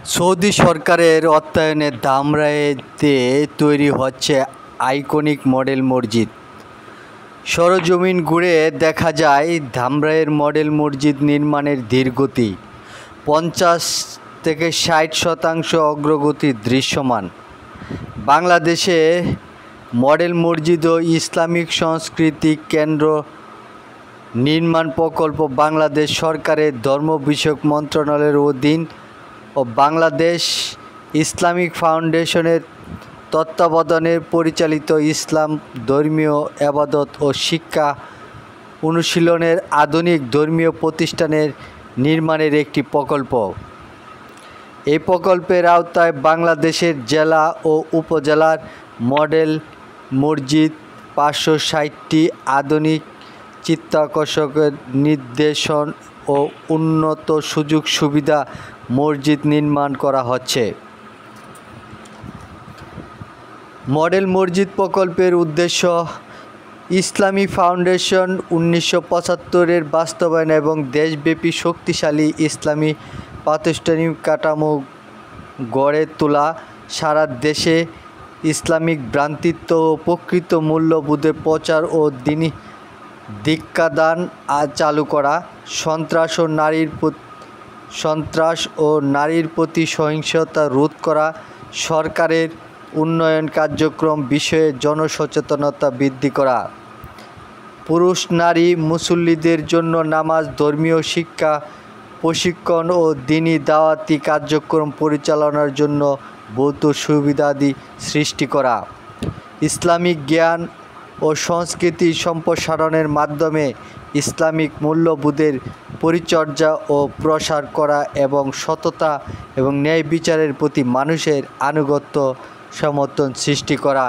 Saudi সরকারের অর্থায়নে ধামরাইতে তৈরি হচ্ছে আইকনিক মডেল মসজিদ। সরেজমিন ঘুরে দেখা যায় ধামরাইয়ের মডেল মসজিদ নির্মাণের ধীরগতি 50-60% অগ্রগতি দৃশ্যমান। বাংলাদেশে মডেল মসজিদ ও ইসলামিক সাংস্কৃতিক কেন্দ্র নির্মাণ প্রকল্প বাংলাদেশ সরকারের ধর্ম বিষয়ক মন্ত্রণালয়ের অধীন ও বাংলাদেশ ইসলামিক ফাউন্ডেশনের তত্ত্বাবধানে পরিচালিত ইসলাম ধর্মীয় ইবাদত ও শিক্ষা অনুশীলনের আধুনিক ধর্মীয় প্রতিষ্ঠানের নির্মাণের একটি প্রকল্প। এই প্রকল্পের আওতায় বাংলাদেশের জেলা ও উপজেলার মডেল মসজিদ 560টি আধুনিক চিত্তাকর্ষকের নির্দেশন ও উন্নত সুযোগ সুবিধা মসজিদ নির্মাণ করা হচ্ছে। মডেল মসজিদ প্রকল্পের উদ্দেশ্য ইসলামী ফাউন্ডেশন 1975-এর বাস্তবায়ন এবং দেশব্যাপী শক্তিশালী ইসলামী প্রাতিষ্ঠানিক কাঠামো গড়ে তোলা, সারা দেশে ইসলামিক ভ্রাতৃত্ব ও প্রকৃত মূল্যবোধের প্রচার ও দ্বীনি দীক্ষাদান চালু করা, সন্ত্রাস ও নারীর প্রতি সহিংসতা রোধ করা, সরকারের উন্নয়ন কার্যক্রম বিষয়ে জনসচেতনতা বৃদ্ধি করা, পুরুষ নারী মুসল্লিদের জন্য নামাজ, ধর্মীয় শিক্ষা প্রশিক্ষণ ও দ্বীনি দাওয়াতি কার্যক্রম পরিচালনার জন্য ভৌত সুবিধাদি সৃষ্টি করা, ইসলামিক জ্ঞান ও সংস্কৃতি সম্প্রসারণের মাধ্যমে ইসলামিক মূল্যবোধের পরিচর্যা ও প্রসার করা এবং সততা এবং ন্যায় বিচারের প্রতি মানুষের আনুগত্য সমর্থন সৃষ্টি করা।